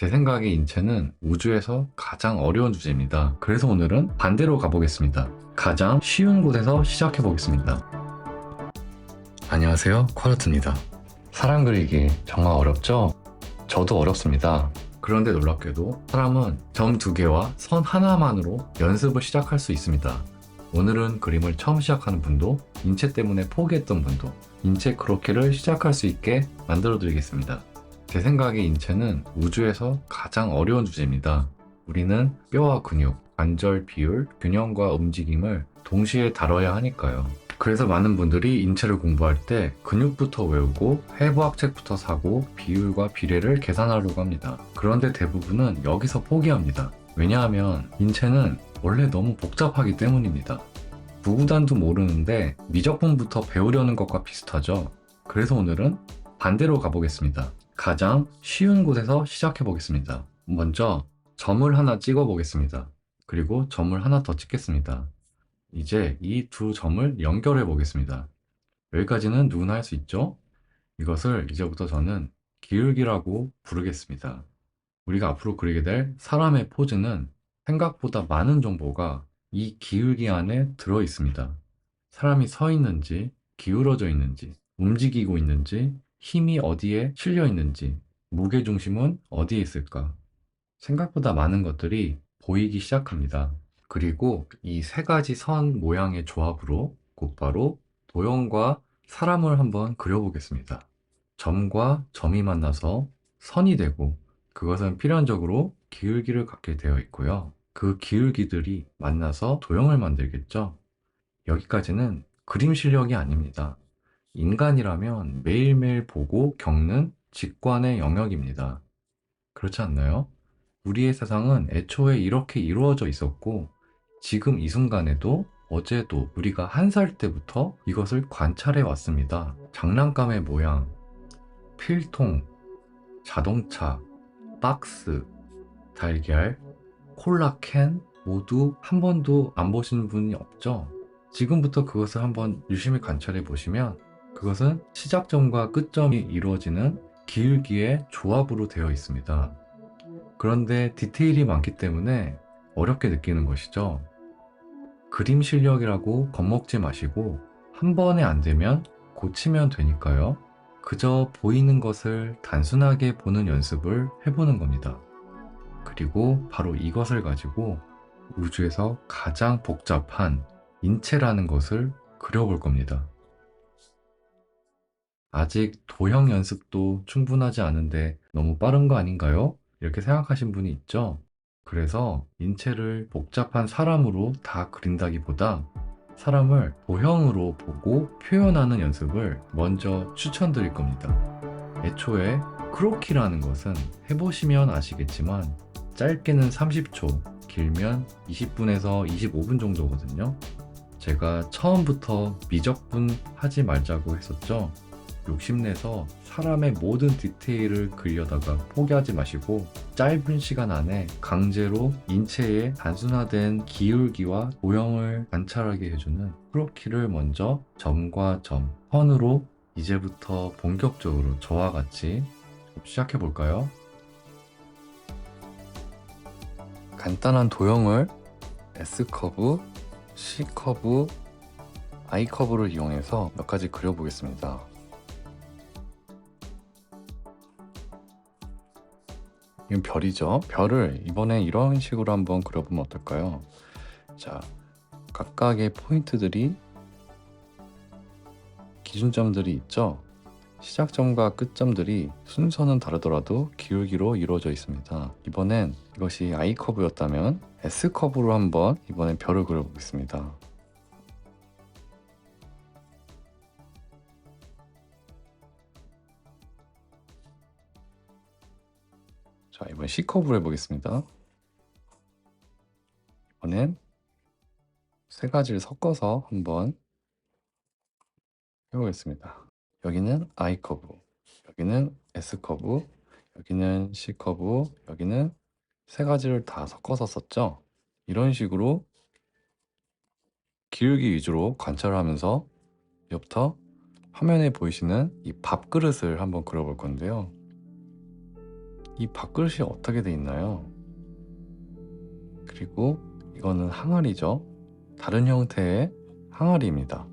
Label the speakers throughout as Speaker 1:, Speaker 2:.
Speaker 1: 제 생각에 인체는 우주에서 가장 어려운 주제입니다. 그래서 오늘은 반대로 가보겠습니다. 가장 쉬운 곳에서 시작해 보겠습니다. 안녕하세요, 쿼르트입니다. 사람 그리기 정말 어렵죠? 저도 어렵습니다. 그런데 놀랍게도 사람은 점 2개와 선 하나만으로 연습을 시작할 수 있습니다. 오늘은 그림을 처음 시작하는 분도, 인체 때문에 포기했던 분도 인체 크로키를 시작할 수 있게 만들어 드리겠습니다. 제 생각에 인체는 우주에서 가장 어려운 주제입니다. 우리는 뼈와 근육, 관절 비율, 균형과 움직임을 동시에 다뤄야 하니까요. 그래서 많은 분들이 인체를 공부할 때 근육부터 외우고 해부학 책부터 사고 비율과 비례를 계산하려고 합니다. 그런데 대부분은 여기서 포기합니다. 왜냐하면 인체는 원래 너무 복잡하기 때문입니다. 구구단도 모르는데 미적분부터 배우려는 것과 비슷하죠. 그래서 오늘은 반대로 가보겠습니다. 가장 쉬운 곳에서 시작해 보겠습니다. 먼저 점을 하나 찍어 보겠습니다. 그리고 점을 하나 더 찍겠습니다. 이제 이 두 점을 연결해 보겠습니다. 여기까지는 누구나 할 수 있죠? 이것을 이제부터 저는 기울기라고 부르겠습니다. 우리가 앞으로 그리게 될 사람의 포즈는 생각보다 많은 정보가 이 기울기 안에 들어 있습니다. 사람이 서 있는지, 기울어져 있는지, 움직이고 있는지, 힘이 어디에 실려 있는지, 무게 중심은 어디에 있을까? 생각보다 많은 것들이 보이기 시작합니다. 그리고 이 세 가지 선 모양의 조합으로 곧바로 도형과 사람을 한번 그려보겠습니다. 점과 점이 만나서 선이 되고 그것은 필연적으로 기울기를 갖게 되어 있고요. 그 기울기들이 만나서 도형을 만들겠죠. 여기까지는 그림 실력이 아닙니다. 인간이라면 매일매일 보고 겪는 직관의 영역입니다. 그렇지 않나요? 우리의 세상은 애초에 이렇게 이루어져 있었고, 지금 이 순간에도 어제도 우리가 1살 때부터 이것을 관찰해 왔습니다. 장난감의 모양, 필통, 자동차, 박스, 달걀, 콜라캔 모두 한 번도 안 보신 분이 없죠? 지금부터 그것을 한번 유심히 관찰해 보시면 그것은 시작점과 끝점이 이루어지는 기울기의 조합으로 되어 있습니다. 그런데 디테일이 많기 때문에 어렵게 느끼는 것이죠. 그림 실력이라고 겁먹지 마시고 한 번에 안 되면 고치면 되니까요. 그저 보이는 것을 단순하게 보는 연습을 해보는 겁니다. 그리고 바로 이것을 가지고 우주에서 가장 복잡한 인체라는 것을 그려볼 겁니다. 아직 도형 연습도 충분하지 않은데 너무 빠른 거 아닌가요? 이렇게 생각하신 분이 있죠? 그래서 인체를 복잡한 사람으로 다 그린다기보다 사람을 도형으로 보고 표현하는 연습을 먼저 추천드릴 겁니다. 애초에 크로키라는 것은 해보시면 아시겠지만 짧게는 30초, 길면 20분에서 25분 정도거든요. 제가 처음부터 미적분 하지 말자고 했었죠. 욕심내서 사람의 모든 디테일을 그리려다가 포기하지 마시고 짧은 시간 안에 강제로 인체의 단순화된 기울기와 모형을 관찰하게 해주는 크로키를 먼저 점과 점, 선으로 이제부터 본격적으로 저와 같이 시작해 볼까요? 간단한 도형을 S커브, C커브, I커브를 이용해서 몇 가지 그려보겠습니다. 이건 별이죠. 별을 이번에 이런 식으로 한번 그려보면 어떨까요? 자, 각각의 포인트들이 기준점들이 있죠. 시작점과 끝점들이 순서는 다르더라도 기울기로 이루어져 있습니다. 이번엔 이것이 I커브였다면 S커브로 한번 이번엔 별을 그려보겠습니다. 자, 이번 C커브로 해보겠습니다. 이번엔 세 가지를 섞어서 한번 해보겠습니다. 여기는 I커브, 여기는 S커브, 여기는 C커브, 여기는 세 가지를 다 섞어서 썼죠. 이런 식으로 기울기 위주로 관찰을 하면서 이제부터 화면에 보이시는 이 밥그릇을 한번 그려볼 건데요. 이 밥그릇이 어떻게 돼 있나요? 그리고 이거는 항아리죠. 다른 형태의 항아리입니다.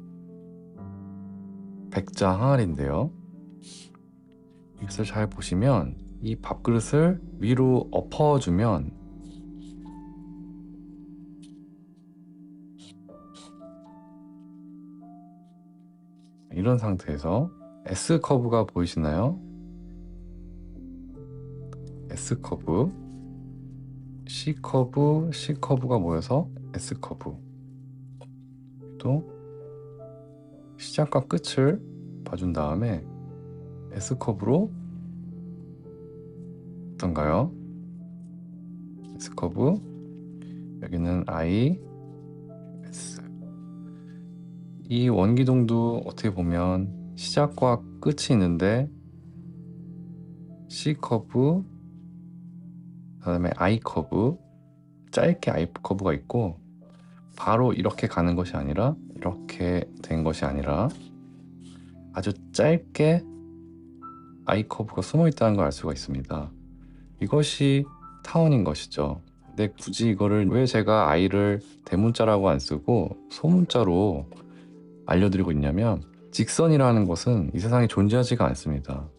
Speaker 1: 백자 항아리인데요. 이것을 잘 보시면 이 밥그릇을 위로 엎어주면 이런 상태에서 S커브가 보이시나요? S커브, C커브, C커브가 모여서 S커브. 또 시작과 끝을 봐준 다음에 S커브로 어떤가요? S커브, 여기는 I, S. 이 원기둥도 어떻게 보면 시작과 끝이 있는데 C커브, 그 다음에 I커브, 짧게 I커브가 있고 바로 이렇게 가는 것이 아니라 이렇게 된 것이 아니라 아주 짧게 I커브가 숨어 있다는 걸 알 수가 있습니다. 이것이 타원인 것이죠. 근데 굳이 이거를 왜 제가 I를 대문자라고 안 쓰고 소문자로 알려드리고 있냐면 직선이라는 것은 이 세상에 존재하지가 않습니다.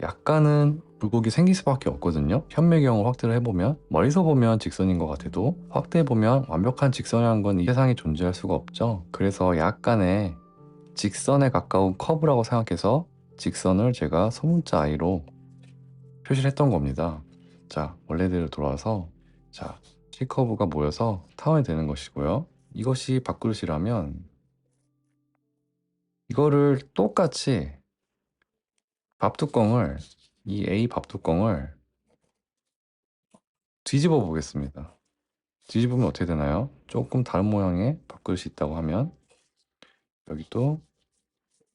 Speaker 1: 약간은 굴곡이 생길 수밖에 없거든요. 현미경을 확대를 해보면 멀리서 보면 직선인 것 같아도 확대해보면 완벽한 직선이라는 건 이 세상에 존재할 수가 없죠. 그래서 약간의 직선에 가까운 커브라고 생각해서 직선을 제가 소문자 I로 표시를 했던 겁니다. 자, 원래대로 돌아와서 자, C커브가 모여서 타원이 되는 것이고요. 이것이 밥그릇이라면 이거를 똑같이 밥뚜껑을 이 A 밥뚜껑을 뒤집어 보겠습니다. 뒤집으면 어떻게 되나요? 조금 다른 모양의 밥그릇이 있다고 하면 여기 또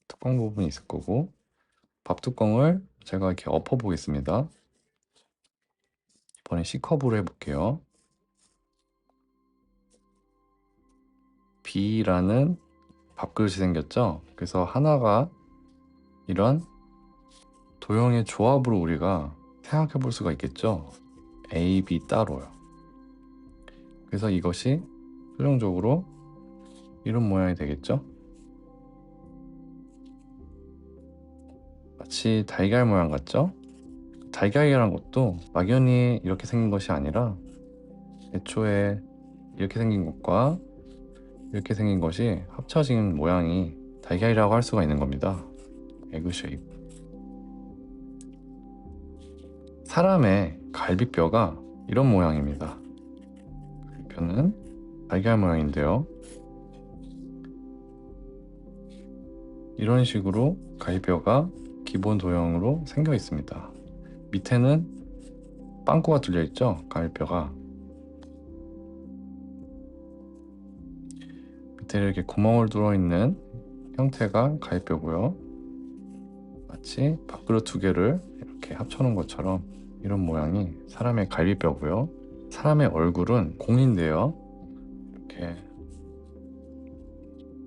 Speaker 1: 뚜껑 부분이 있을 거고 밥뚜껑을 제가 이렇게 엎어 보겠습니다. 이번엔 C컵으로 해볼게요. B라는 밥그릇이 생겼죠? 그래서 하나가 이런 도형의 조합으로 우리가 생각해 볼 수가 있겠죠? A, B 따로요. 그래서 이것이 최종적으로 이런 모양이 되겠죠? 마치 달걀 모양 같죠? 달걀이라는 것도 막연히 이렇게 생긴 것이 아니라 애초에 이렇게 생긴 것과 이렇게 생긴 것이 합쳐진 모양이 달걀이라고 할 수가 있는 겁니다. 에그 쉐입. 사람의 갈비뼈가 이런 모양입니다. 갈비뼈는 달걀 모양인데요. 이런 식으로 갈비뼈가 기본 도형으로 생겨 있습니다. 밑에는 빵꾸가 뚫려 있죠? 갈비뼈가 밑에 이렇게 구멍을 뚫어 있는 형태가 갈비뼈고요. 마치 밥그릇 두 개를 이렇게 합쳐놓은 것처럼 이런 모양이 사람의 갈비뼈고요. 사람의 얼굴은 공인데요. 이렇게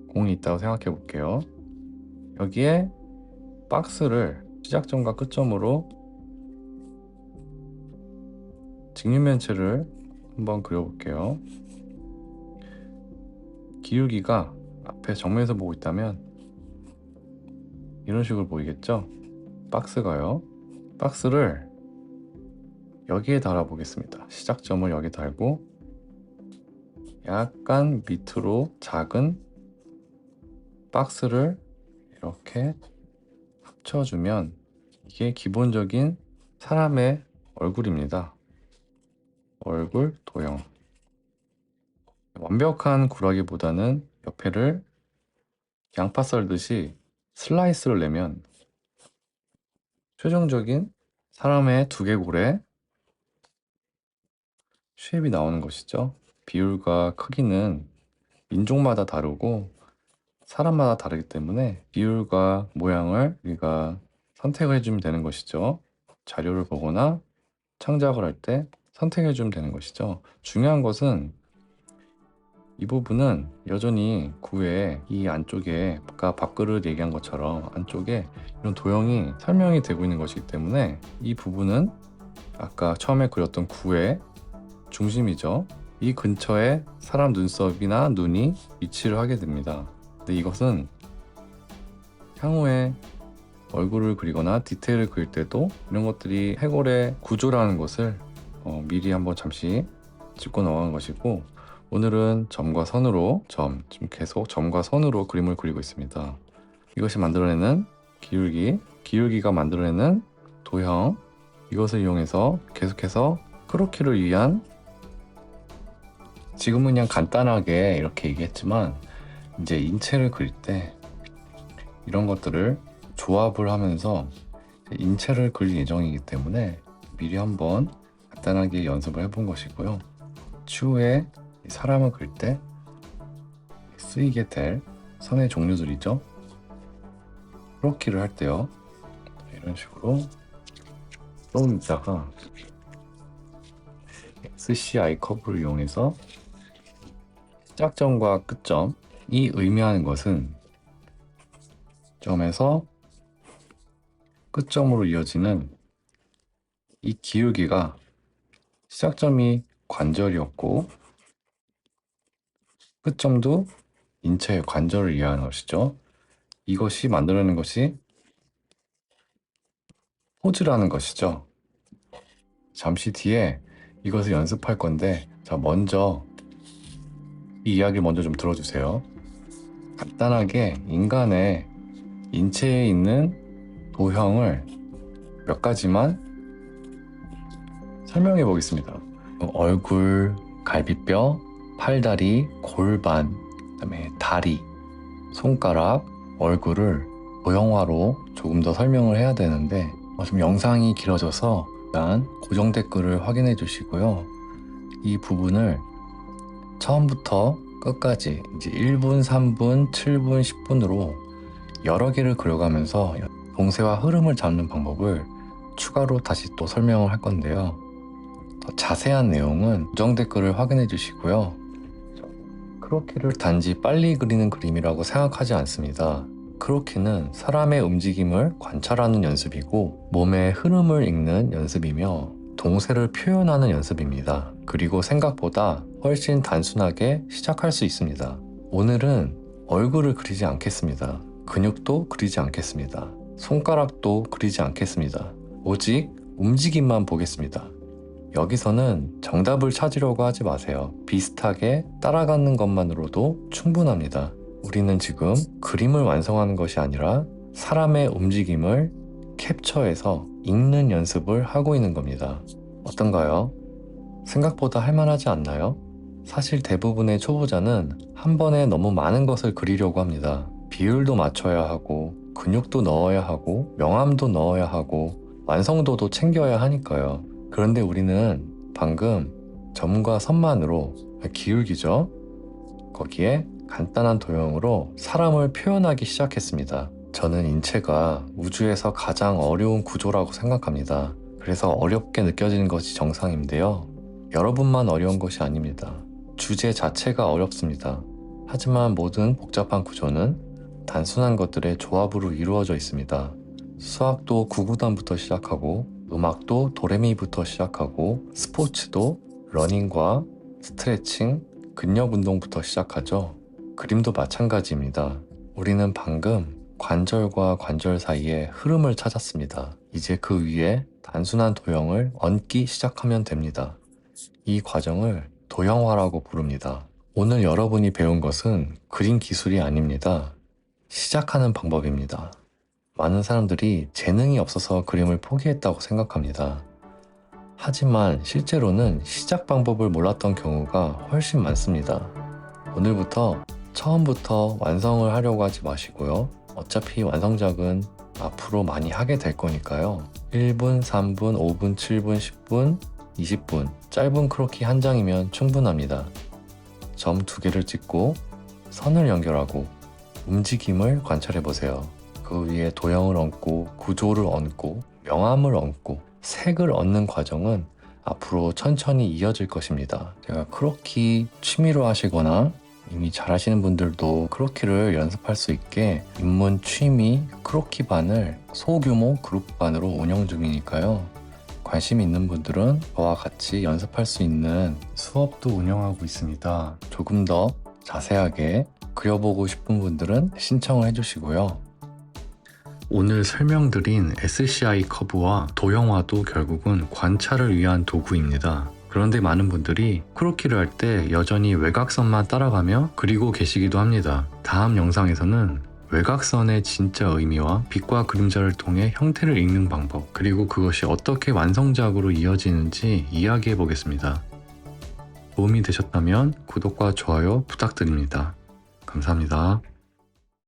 Speaker 1: 공이 있다고 생각해 볼게요. 여기에 박스를 시작점과 끝점으로 직립면체를 한번 그려볼게요. 기울기가 앞에 정면에서 보고 있다면 이런 식으로 보이겠죠? 박스가요. 박스를 여기에 달아보겠습니다. 시작점을 여기 달고 약간 밑으로 작은 박스를 이렇게 합쳐주면 이게 기본적인 사람의 얼굴입니다. 얼굴 도형. 완벽한 구라기보다는 옆에를 양파 썰듯이 슬라이스를 내면 최종적인 사람의 두개골의 쉐입이 나오는 것이죠. 비율과 크기는 민족마다 다르고 사람마다 다르기 때문에 비율과 모양을 우리가 선택을 해주면 되는 것이죠. 자료를 보거나 창작을 할 때 선택해주면 되는 것이죠. 중요한 것은 이 부분은 여전히 구에 이 안쪽에 아까 밥그릇 얘기한 것처럼 안쪽에 이런 도형이 설명이 되고 있는 것이기 때문에 이 부분은 아까 처음에 그렸던 구의 중심이죠. 이 근처에 사람 눈썹이나 눈이 위치를 하게 됩니다. 근데 이것은 향후에 얼굴을 그리거나 디테일을 그릴 때도 이런 것들이 해골의 구조라는 것을 미리 한번 잠시 짚고 넘어간 것이고, 오늘은 점과 선으로 지금 계속 점과 선으로 그림을 그리고 있습니다. 이것이 만들어내는 기울기가 만들어내는 도형, 이것을 이용해서 계속해서 크로키를 위한, 지금은 그냥 간단하게 이렇게 얘기했지만 이제 인체를 그릴 때 이런 것들을 조합을 하면서 인체를 그릴 예정이기 때문에 미리 한번 간단하게 연습을 해본 것이고요. 추후에 사람을 그릴 때 쓰이게 될 선의 종류들이죠. 크로키를 할 때요, 이런 식으로 좀 이따가 SCI 커브를 이용해서 시작점과 끝점이 의미하는 것은 점에서 끝점으로 이어지는 이 기울기가, 시작점이 관절이었고 끝점도 인체의 관절을 이해하는 것이죠. 이것이 만들어내는 것이 포즈라는 것이죠. 잠시 뒤에 이것을 연습할 건데, 자, 먼저 이 이야기를 먼저 좀 들어주세요. 간단하게 인간의 인체에 있는 도형을 몇 가지만 설명해 보겠습니다. 얼굴, 갈비뼈, 팔다리, 골반, 그다음에 다리, 손가락, 얼굴을 도형화로 조금 더 설명을 해야 되는데 좀 영상이 길어져서 일단 고정 댓글을 확인해 주시고요. 이 부분을 처음부터 끝까지 이제 1분, 3분, 7분, 10분으로 여러 개를 그려가면서 동세와 흐름을 잡는 방법을 추가로 다시 또 설명을 할 건데요. 더 자세한 내용은 고정 댓글을 확인해 주시고요. 크로키를 단지 빨리 그리는 그림이라고 생각하지 않습니다. 크로키는 사람의 움직임을 관찰하는 연습이고 몸의 흐름을 읽는 연습이며 동세를 표현하는 연습입니다. 그리고 생각보다 훨씬 단순하게 시작할 수 있습니다. 오늘은 얼굴을 그리지 않겠습니다. 근육도 그리지 않겠습니다. 손가락도 그리지 않겠습니다. 오직 움직임만 보겠습니다. 여기서는 정답을 찾으려고 하지 마세요. 비슷하게 따라가는 것만으로도 충분합니다. 우리는 지금 그림을 완성하는 것이 아니라 사람의 움직임을 캡처해서 읽는 연습을 하고 있는 겁니다. 어떤가요? 생각보다 할만하지 않나요? 사실 대부분의 초보자는 한 번에 너무 많은 것을 그리려고 합니다. 비율도 맞춰야 하고 근육도 넣어야 하고 명암도 넣어야 하고 완성도도 챙겨야 하니까요. 그런데 우리는 방금 점과 선만으로, 기울기죠, 거기에 간단한 도형으로 사람을 표현하기 시작했습니다. 저는 인체가 우주에서 가장 어려운 구조라고 생각합니다. 그래서 어렵게 느껴지는 것이 정상인데요. 여러분만 어려운 것이 아닙니다. 주제 자체가 어렵습니다. 하지만 모든 복잡한 구조는 단순한 것들의 조합으로 이루어져 있습니다. 수학도 구구단부터 시작하고 음악도 도레미부터 시작하고 스포츠도 러닝과 스트레칭, 근력 운동부터 시작하죠. 그림도 마찬가지입니다. 우리는 방금 관절과 관절 사이의 흐름을 찾았습니다. 이제 그 위에 단순한 도형을 얹기 시작하면 됩니다. 이 과정을 도형화라고 부릅니다. 오늘 여러분이 배운 것은 그림 기술이 아닙니다. 시작하는 방법입니다. 많은 사람들이 재능이 없어서 그림을 포기했다고 생각합니다. 하지만 실제로는 시작 방법을 몰랐던 경우가 훨씬 많습니다. 오늘부터 처음부터 완성을 하려고 하지 마시고요. 어차피 완성작은 앞으로 많이 하게 될 거니까요. 1분, 3분, 5분, 7분, 10분, 20분 짧은 크로키 한 장이면 충분합니다. 점 2개를 찍고 선을 연결하고 움직임을 관찰해 보세요. 그 위에 도형을 얹고 구조를 얹고 명암을 얹고 색을 얹는 과정은 앞으로 천천히 이어질 것입니다. 제가 크로키 취미로 하시거나 이미 잘하시는 분들도 크로키를 연습할 수 있게 입문 취미 크로키반을 소규모 그룹반으로 운영 중이니까요. 관심 있는 분들은 저와 같이 연습할 수 있는 수업도 운영하고 있습니다. 조금 더 자세하게 그려보고 싶은 분들은 신청을 해주시고요. 오늘 설명드린 SCI 커브와 도형화도 결국은 관찰을 위한 도구입니다. 그런데 많은 분들이 크로키를 할 때 여전히 외곽선만 따라가며 그리고 계시기도 합니다. 다음 영상에서는 외곽선의 진짜 의미와 빛과 그림자를 통해 형태를 읽는 방법, 그리고 그것이 어떻게 완성작으로 이어지는지 이야기해 보겠습니다. 도움이 되셨다면 구독과 좋아요 부탁드립니다. 감사합니다.